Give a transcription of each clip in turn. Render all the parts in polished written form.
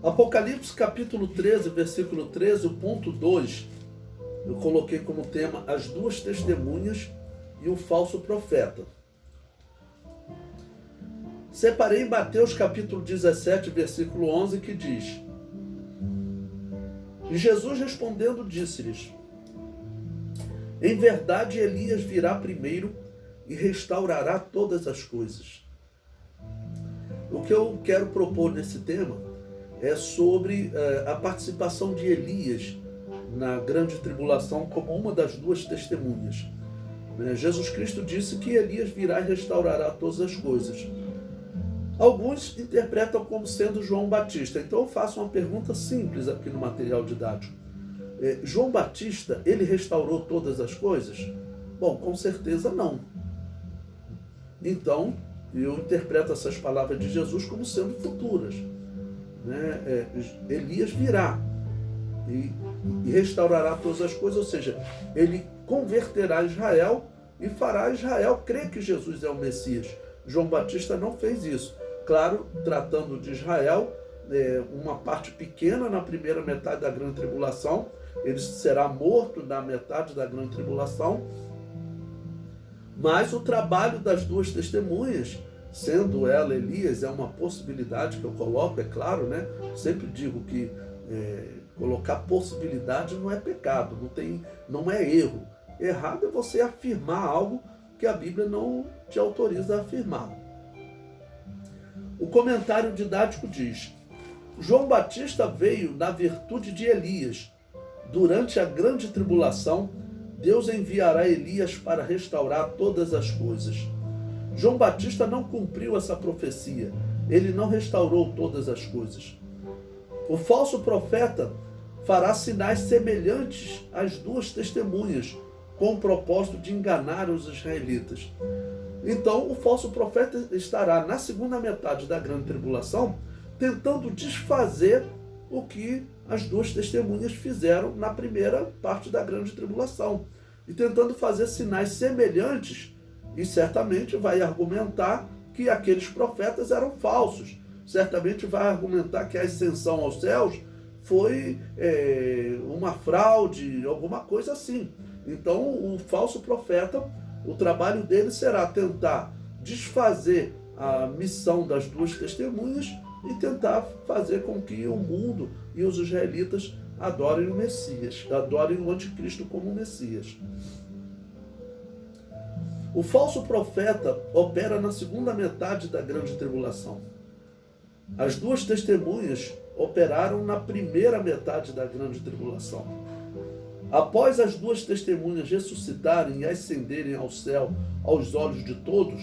Apocalipse capítulo 13, versículo 13, o ponto 2, eu coloquei como tema as duas testemunhas e o falso profeta. Separei em Mateus capítulo 17, versículo 11, que diz: E Jesus respondendo disse-lhes: Em verdade Elias virá primeiro e restaurará todas as coisas. O que eu quero propor nesse tema é sobre a participação de Elias na grande tribulação como uma das duas testemunhas. Jesus Cristo disse que Elias virá e restaurará todas as coisas. Alguns interpretam como sendo João Batista. Então eu faço uma pergunta simples aqui no material didático. João Batista, ele restaurou todas as coisas? Bom, com certeza não. Então, eu interpreto essas palavras de Jesus como sendo futuras. Elias virá e restaurará todas as coisas, ou seja, ele converterá Israel e fará Israel crer que Jesus é o Messias. João Batista não fez isso. Claro, tratando de Israel, uma parte pequena na primeira metade da grande tribulação, ele será morto na metade da grande tribulação, mas o trabalho das duas testemunhas, sendo ela Elias, é uma possibilidade que eu coloco, é claro, né? Sempre digo que colocar possibilidade não é pecado, não é erro. Errado é você afirmar algo que a Bíblia não te autoriza a afirmar. O comentário didático diz: João Batista veio na virtude de Elias. Durante a grande tribulação, Deus enviará Elias para restaurar todas as coisas. João Batista não cumpriu essa profecia. Ele não restaurou todas as coisas. O falso profeta fará sinais semelhantes às duas testemunhas, com o propósito de enganar os israelitas. Então, o falso profeta estará na segunda metade da grande tribulação tentando desfazer o que as duas testemunhas fizeram na primeira parte da grande tribulação e tentando fazer sinais semelhantes, e certamente vai argumentar que aqueles profetas eram falsos, certamente vai argumentar que a ascensão aos céus foi uma fraude, alguma coisa assim. Então, o falso profeta, o trabalho dele será tentar desfazer a missão das duas testemunhas e tentar fazer com que o mundo e os israelitas adorem o Messias, adorem o anticristo como Messias. O falso profeta opera na segunda metade da grande tribulação. As duas testemunhas operaram na primeira metade da grande tribulação. Após as duas testemunhas ressuscitarem e ascenderem ao céu aos olhos de todos,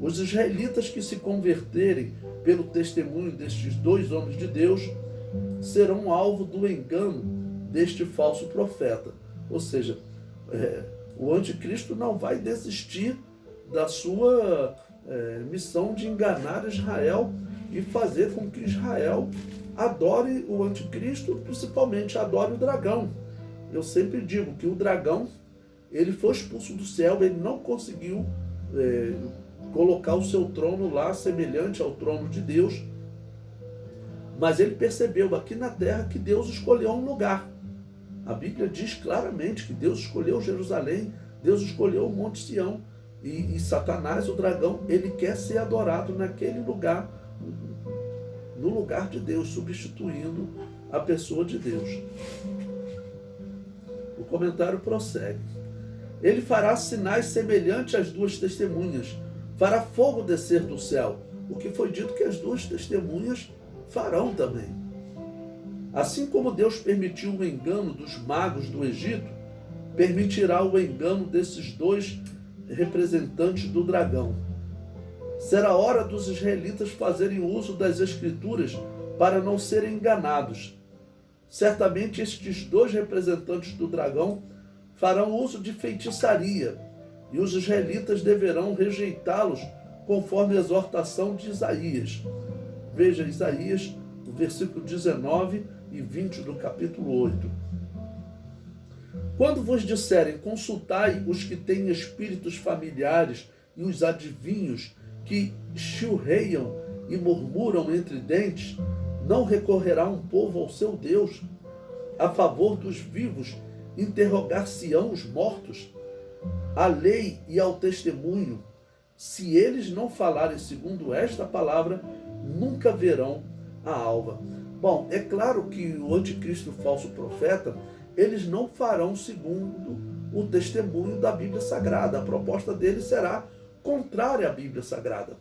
os israelitas que se converterem pelo testemunho destes dois homens de Deus serão alvo do engano deste falso profeta. Ou seja, o anticristo não vai desistir da sua missão de enganar Israel e fazer com que Israel adore o anticristo, principalmente adore o dragão. Eu sempre digo que o dragão, ele foi expulso do céu, ele não conseguiu colocar o seu trono lá semelhante ao trono de Deus, mas ele percebeu aqui na terra que Deus escolheu um lugar. A Bíblia diz claramente que Deus escolheu Jerusalém, Deus escolheu o Monte Sião, e Satanás, o dragão, ele quer ser adorado naquele lugar, no lugar de Deus, substituindo a pessoa de Deus. O comentário prossegue. Ele fará sinais semelhantes às duas testemunhas, fará fogo descer do céu, o que foi dito que as duas testemunhas farão também. Assim como Deus permitiu o engano dos magos do Egito, permitirá o engano desses dois representantes do dragão. Será hora dos israelitas fazerem uso das Escrituras para não serem enganados. Certamente estes dois representantes do dragão farão uso de feitiçaria, e os israelitas deverão rejeitá-los conforme a exortação de Isaías. Veja Isaías, o versículo 19 e 20 do capítulo 8. Quando vos disserem, consultai os que têm espíritos familiares e os adivinhos que chilreiam e murmuram entre dentes, Não recorrerá um povo ao seu Deus? A favor dos vivos, interrogar-se-ão os mortos? À lei e ao testemunho, se eles não falarem segundo esta palavra, nunca verão a alva. Bom, é claro que o anticristo e o falso profeta, eles não farão segundo o testemunho da Bíblia Sagrada. A proposta deles será contrária à Bíblia Sagrada.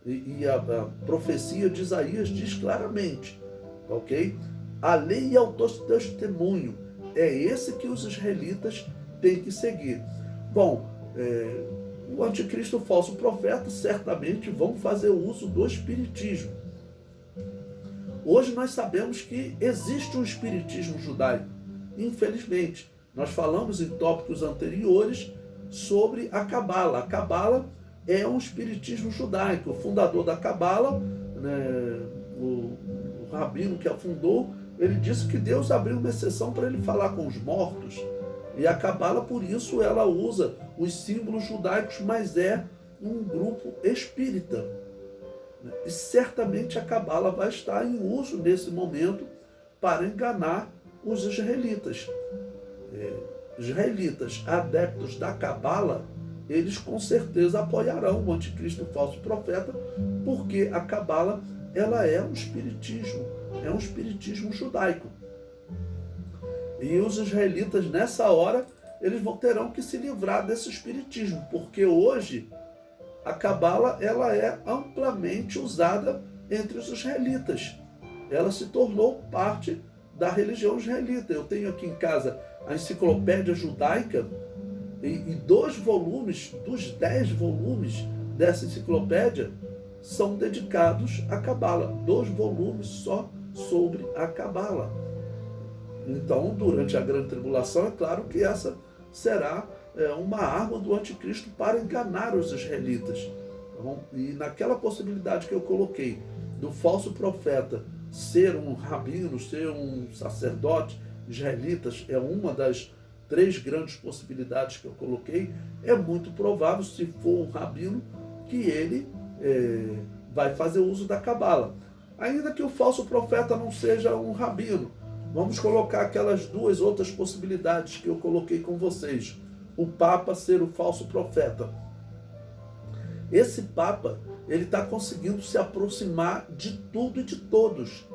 E a profecia de Isaías diz claramente, ok? A lei e ao testemunho, é esse que os israelitas têm que seguir. Bom, o anticristo e o falso profeta certamente vão fazer uso do espiritismo. Hoje nós sabemos que existe um espiritismo judaico, infelizmente. Nós falamos em tópicos anteriores sobre a Cabala. A Cabala é um espiritismo judaico. O fundador da Cabala, né, o rabino que a fundou, ele disse que Deus abriu uma exceção para ele falar com os mortos. E a Cabala, por isso, ela usa os símbolos judaicos, mas é um grupo espírita. E certamente a Cabala vai estar em uso nesse momento para enganar os israelitas. Israelitas adeptos da Cabala, eles com certeza apoiarão o anticristo falso profeta, porque a Cabala, ela é um espiritismo judaico. E os israelitas, nessa hora, eles terão que se livrar desse espiritismo, porque hoje a Cabala, ela é amplamente usada entre os israelitas. Ela se tornou parte da religião israelita. Eu tenho aqui em casa a enciclopédia judaica, e 2 volumes, dos 10 volumes dessa enciclopédia, são dedicados à Cabala. 2 volumes só sobre a Cabala. Então, durante a grande tribulação, é claro que essa será uma arma do anticristo para enganar os israelitas. E naquela possibilidade que eu coloquei, do falso profeta ser um rabino, ser um sacerdote israelita, é uma das 3 grandes possibilidades que eu coloquei. É muito provável, se for um rabino, que ele vai fazer uso da Cabala. Ainda que o falso profeta não seja um rabino, vamos colocar aquelas 2 outras possibilidades que eu coloquei com vocês. O Papa ser o falso profeta. Esse Papa, ele está conseguindo se aproximar de tudo e de todos.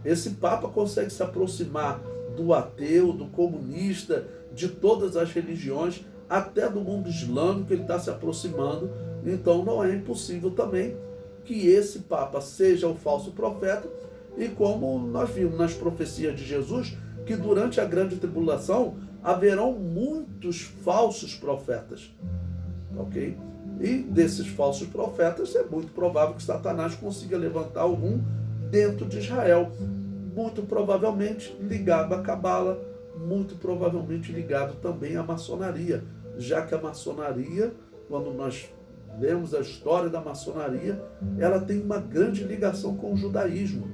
Esse Papa consegue se aproximar do ateu, do comunista, de todas as religiões, até do mundo islâmico ele está se aproximando. Então não é impossível também que esse Papa seja o falso profeta. E como nós vimos nas profecias de Jesus, que durante a grande tribulação haverão muitos falsos profetas. Ok? E desses falsos profetas é muito provável que Satanás consiga levantar algum dentro de Israel. Muito provavelmente ligado à Cabala, muito provavelmente ligado também à maçonaria, já que a maçonaria, quando nós lemos a história da maçonaria, ela tem uma grande ligação com o judaísmo.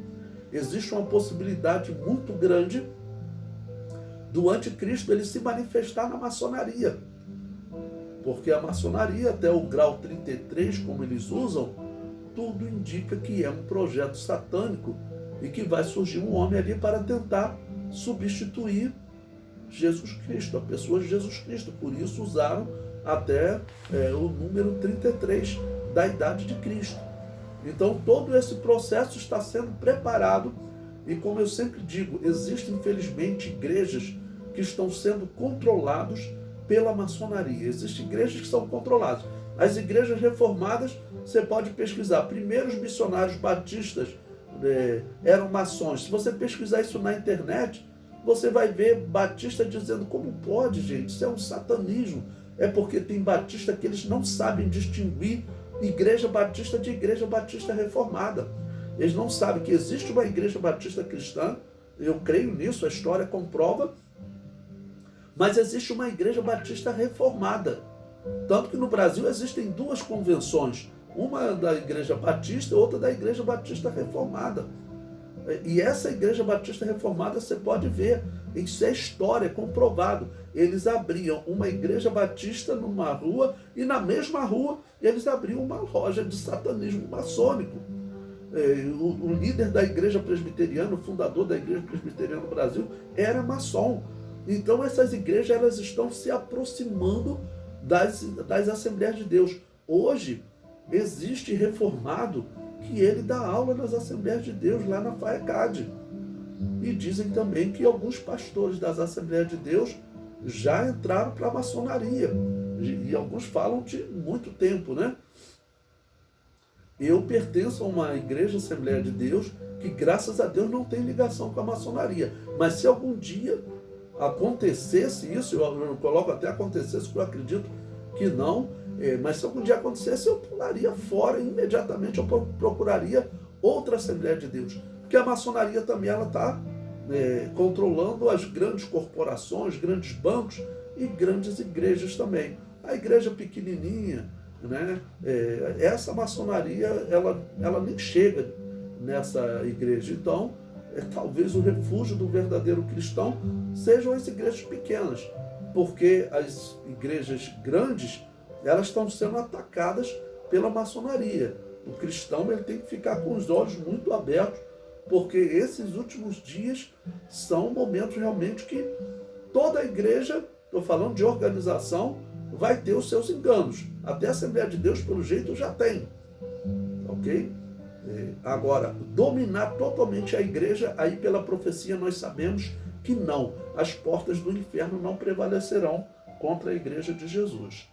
Existe uma possibilidade muito grande do anticristo ele se manifestar na maçonaria. Porque a maçonaria, até o grau 33, como eles usam, tudo indica que é um projeto satânico e que vai surgir um homem ali para tentar substituir Jesus Cristo, a pessoa de Jesus Cristo. Por isso usaram até o número 33 da idade de Cristo. Então todo esse processo está sendo preparado e, como eu sempre digo, existem infelizmente igrejas que estão sendo controladas pela maçonaria. Existem igrejas que são controladas. As igrejas reformadas, você pode pesquisar. Primeiros missionários batistas eram maçons. Se você pesquisar isso na internet, você vai ver batista dizendo: como pode, gente? Isso é um satanismo. É porque tem batista que eles não sabem distinguir igreja batista de igreja batista reformada. Eles não sabem que existe uma igreja batista cristã. Eu creio nisso, a história comprova. Mas existe uma igreja batista reformada. Tanto que no Brasil existem 2 convenções. Uma da igreja batista e outra da igreja batista reformada. E essa igreja batista reformada, você pode ver, isso é história, é comprovado. Eles abriam uma igreja batista numa rua e na mesma rua eles abriam uma loja de satanismo maçônico. O líder da igreja presbiteriana, o fundador da igreja presbiteriana no Brasil, era maçom. Então essas igrejas elas estão se aproximando das Assembleias de Deus. Hoje existe reformado que ele dá aula nas Assembleias de Deus lá na FAECAD. E dizem também que alguns pastores das Assembleias de Deus já entraram para a maçonaria. E alguns falam de muito tempo, né? Eu pertenço a uma igreja Assembleia de Deus que, graças a Deus, não tem ligação com a maçonaria. Mas se algum dia acontecesse isso, eu coloco até acontecesse, porque eu acredito que não, mas se algum dia acontecesse, eu pularia fora imediatamente, eu procuraria outra Assembleia de Deus. Porque a maçonaria também ela está controlando as grandes corporações, grandes bancos e grandes igrejas também. A igreja pequenininha, né, essa maçonaria, ela nem chega nessa igreja. Então, talvez o refúgio do verdadeiro cristão sejam as igrejas pequenas, porque as igrejas grandes, elas estão sendo atacadas pela maçonaria. O cristão ele tem que ficar com os olhos muito abertos, porque esses últimos dias são momentos realmente que toda a igreja, estou falando de organização, vai ter os seus enganos. Até a Assembleia de Deus, pelo jeito, já tem. Ok? Agora, dominar totalmente a igreja, aí pela profecia nós sabemos que não. As portas do inferno não prevalecerão contra a igreja de Jesus.